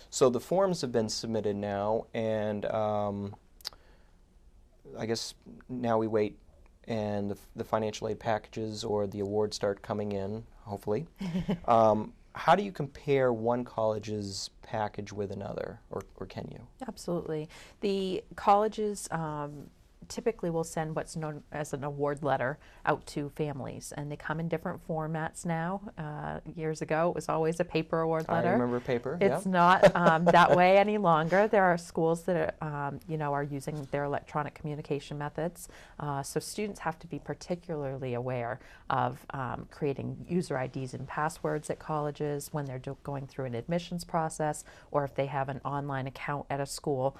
So the forms have been submitted now, and I guess now we wait, and the financial aid packages or the awards start coming in, hopefully. How do you compare one college's package with another, or can you? Absolutely. The colleges typically will send what's known as an award letter out to families, and they come in different formats now. Years ago, it was always a paper award letter. I remember paper. It's yeah. not that way any longer. There are schools that are using their electronic communication methods. So students have to be particularly aware of creating user IDs and passwords at colleges when they're going through an admissions process, or if they have an online account at a school,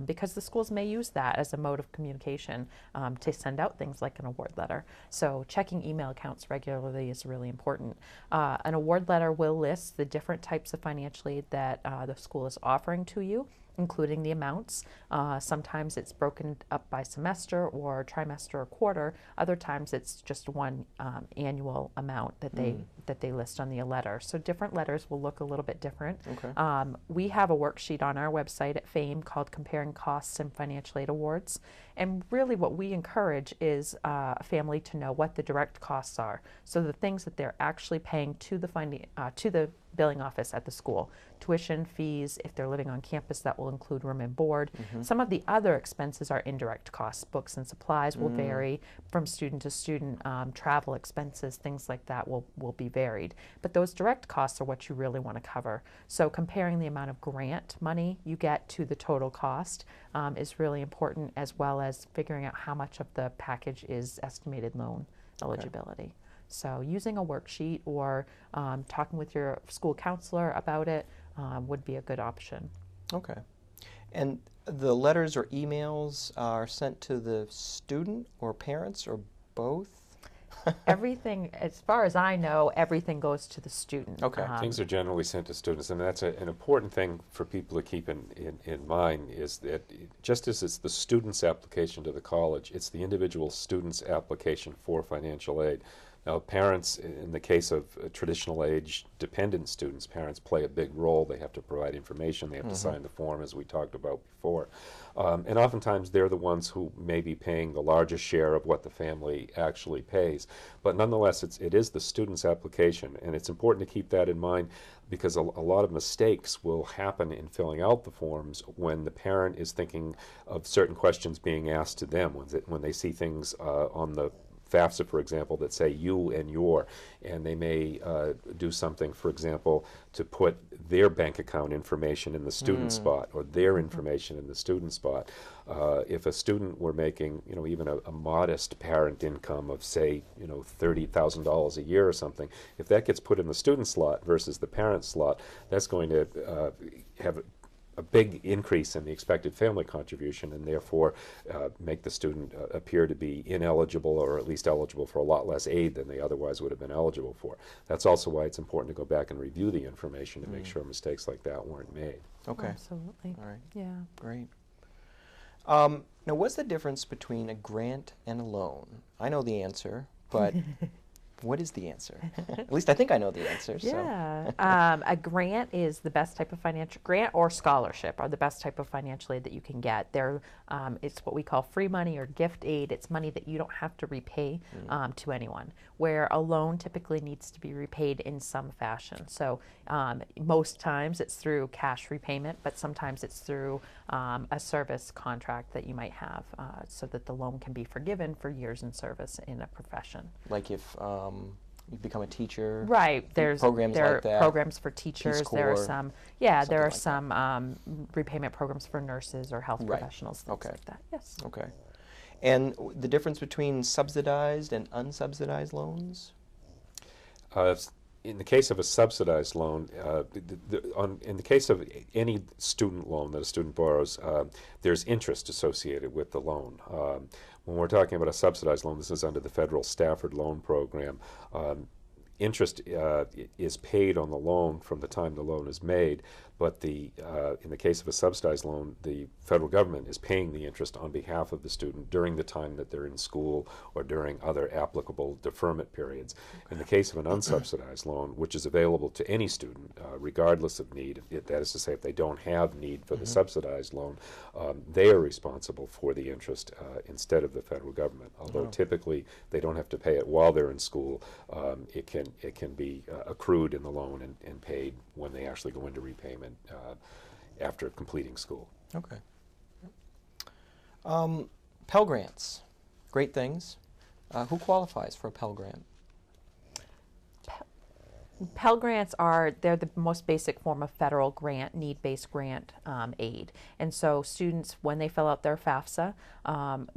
because the schools may use that as a mode of communication to send out things like an award letter. So checking email accounts regularly is really important. An award letter will list the different types of financial aid that the school is offering to you, including the amounts. Sometimes it's broken up by semester or trimester or quarter. Other times it's just one annual amount that they list on the letter. So different letters will look a little bit different. Okay. We have a worksheet on our website at FAME called Comparing Costs and Financial Aid Awards. And really what we encourage is a family to know what the direct costs are. So the things that they're actually paying to the billing office at the school. Tuition, fees, if they're living on campus, that will include room and board. Some of the other expenses are indirect costs. Books and supplies will vary from student to student. Travel expenses, things like that will be varied. But those direct costs are what you really want to cover. So comparing the amount of grant money you get to the total cost is really important, as well as figuring out how much of the package is estimated loan eligibility. So using a worksheet or talking with your school counselor about it would be a good option. Okay. And the letters or emails are sent to the student or parents or both? Everything, as far as I know, everything goes to the student. Okay. Things are generally sent to students, and that's an important thing for people to keep in mind, is that just as it's the student's application to the college, it's the individual student's application for financial aid. Now, parents, in the case of traditional age dependent students, parents play a big role. They have to provide information. They have to sign the form, as we talked about before. And oftentimes, they're the ones who may be paying the largest share of what the family actually pays. But nonetheless, it is the student's application, and it's important to keep that in mind, because a lot of mistakes will happen in filling out the forms when the parent is thinking of certain questions being asked to them, when they see things on the FAFSA, for example, that say you and your, and they may do something, for example, to put their bank account information in the student spot, or their information in the student spot. If a student were making, even a modest parent income of, say, $30,000 a year or something, if that gets put in the student slot versus the parent slot, that's going to have a big increase in the expected family contribution, and therefore make the student appear to be ineligible, or at least eligible for a lot less aid than they otherwise would have been eligible for. That's also why it's important to go back and review the information to make sure mistakes like that weren't made. Okay. Absolutely. All right. Yeah. Great. Now, what's the difference between a grant and a loan? I know the answer, but what is the answer? At least I think I know the answer. Yeah. A grant is the best type of financial grant, or scholarship are the best type of financial aid that you can get. It's what we call free money or gift aid. It's money that you don't have to repay to anyone, where a loan typically needs to be repaid in some fashion. So most times it's through cash repayment, but sometimes it's through a service contract that you might have, so that the loan can be forgiven for years in service in a profession. Like if you become a teacher. Right. There programs are like that. programs for teachers. There are Corps, some. Yeah. There are like some repayment programs for nurses or health professionals. Things like that. Yes. Okay. And the difference between subsidized and unsubsidized loans? In the case of a subsidized loan, in the case of any student loan that a student borrows, there's interest associated with the loan. When we're talking about a subsidized loan, this is under the federal Stafford Loan Program. Interest is paid on the loan from the time the loan is made, but in the case of a subsidized loan, the federal government is paying the interest on behalf of the student during the time that they're in school or during other applicable deferment periods. In the case of an unsubsidized loan, which is available to any student, regardless of need, that is to say, if they don't have need for the subsidized loan, they are responsible for the interest instead of the federal government. Although typically they don't have to pay it while they're in school, it can be accrued in the loan and paid when they actually go into repayment after completing school. Okay. Pell Grants, great things. Who qualifies for a Pell Grant? Pell Grants they're the most basic form of federal grant, need-based grant aid. And so students, when they fill out their FAFSA,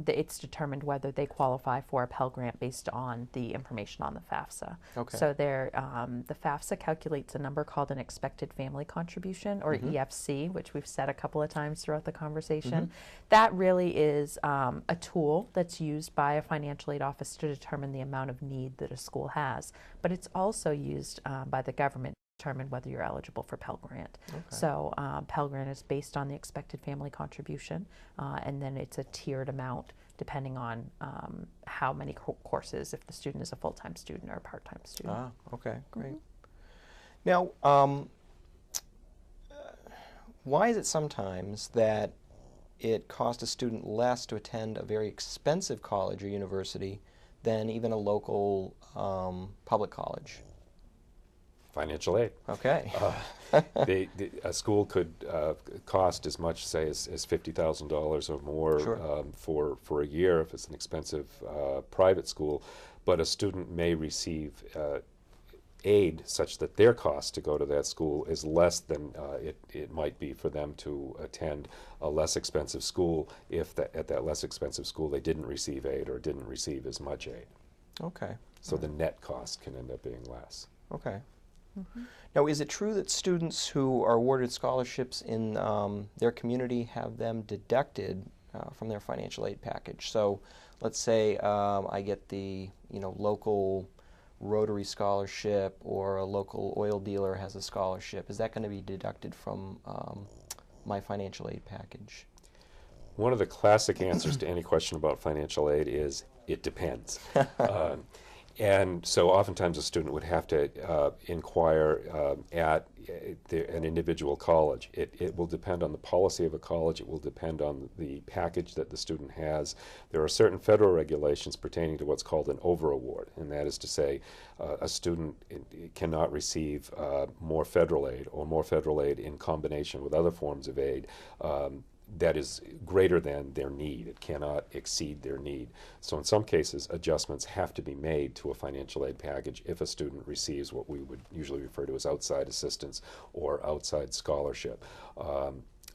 it's determined whether they qualify for a Pell Grant based on the information on the FAFSA. Okay. So the FAFSA calculates a number called an expected family contribution, or EFC, which we've said a couple of times throughout the conversation. That really is a tool that's used by a financial aid office to determine the amount of need that a school has. But it's also used by the government to determine whether you're eligible for Pell Grant. Okay. So Pell Grant is based on the expected family contribution, and then it's a tiered amount depending on how many courses, if the student is a full-time student or a part-time student. Ah, okay, great. Now, why is it sometimes that it costs a student less to attend a very expensive college or university than even a local public college? Financial aid. Okay. A school could cost as much, say, as $50,000 or more for a year if it's an expensive private school, but a student may receive aid such that their cost to go to that school is less than it might be for them to attend a less expensive school if at that less expensive school they didn't receive aid or didn't receive as much aid. Okay. So the net cost can end up being less. Okay. Now, is it true that students who are awarded scholarships in their community have them deducted from their financial aid package? So, let's say I get the local Rotary scholarship, or a local oil dealer has a scholarship. Is that going to be deducted from my financial aid package? One of the classic answers to any question about financial aid is it depends. And so oftentimes a student would have to inquire at an individual college. It will depend on the policy of a college. It will depend on the package that the student has. There are certain federal regulations pertaining to what's called an over-award, and that is to say a student cannot receive more federal aid or more federal aid in combination with other forms of aid that is greater than their need. It cannot exceed their need. So in some cases, adjustments have to be made to a financial aid package if a student receives what we would usually refer to as outside assistance or outside scholarship.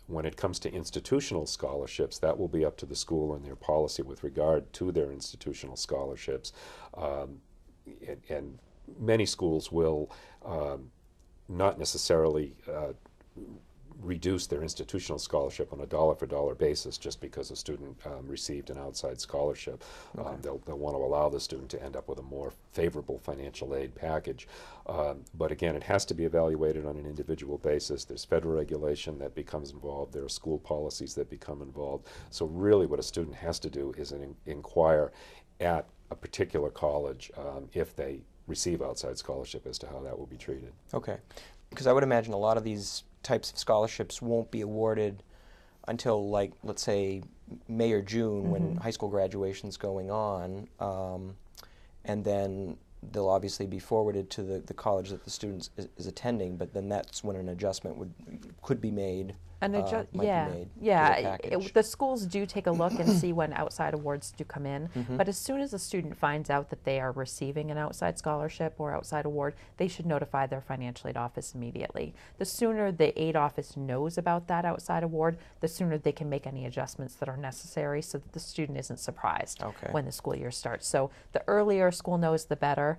When it comes to institutional scholarships, that will be up to the school and their policy with regard to their institutional scholarships. And many schools will not necessarily reduce their institutional scholarship on a dollar-for-dollar basis just because a student received an outside scholarship. Okay. They'll want to allow the student to end up with a more favorable financial aid package. But again, it has to be evaluated on an individual basis. There's federal regulation that becomes involved. There are school policies that become involved. So really what a student has to do is inquire at a particular college if they receive outside scholarship as to how that will be treated. Okay. Because I would imagine a lot of these types of scholarships won't be awarded until, like, let's say May or June when high school graduation's going on, and then they'll obviously be forwarded to the college that the student is attending, but then that's when an adjustment could be made. The schools do take a look and see when outside awards do come in, but as soon as a student finds out that they are receiving an outside scholarship or outside award, they should notify their financial aid office immediately. The sooner the aid office knows about that outside award, the sooner they can make any adjustments that are necessary so that the student isn't surprised when the school year starts. So the earlier school knows, the better.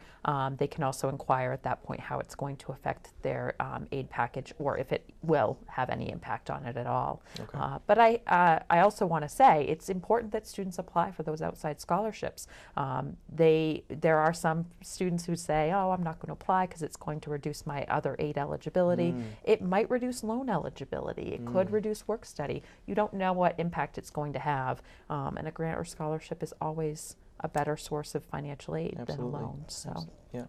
They can also inquire at that point how it's going to affect their aid package, or if it will have any impact impact on it at all. Okay. But I also want to say it's important that students apply for those outside scholarships. There are some students who say, oh, I'm not going to apply because it's going to reduce my other aid eligibility. It might reduce loan eligibility. It could reduce work study. You don't know what impact it's going to have. And a grant or scholarship is always a better source of financial aid than a Absolutely. loan. So. Yeah.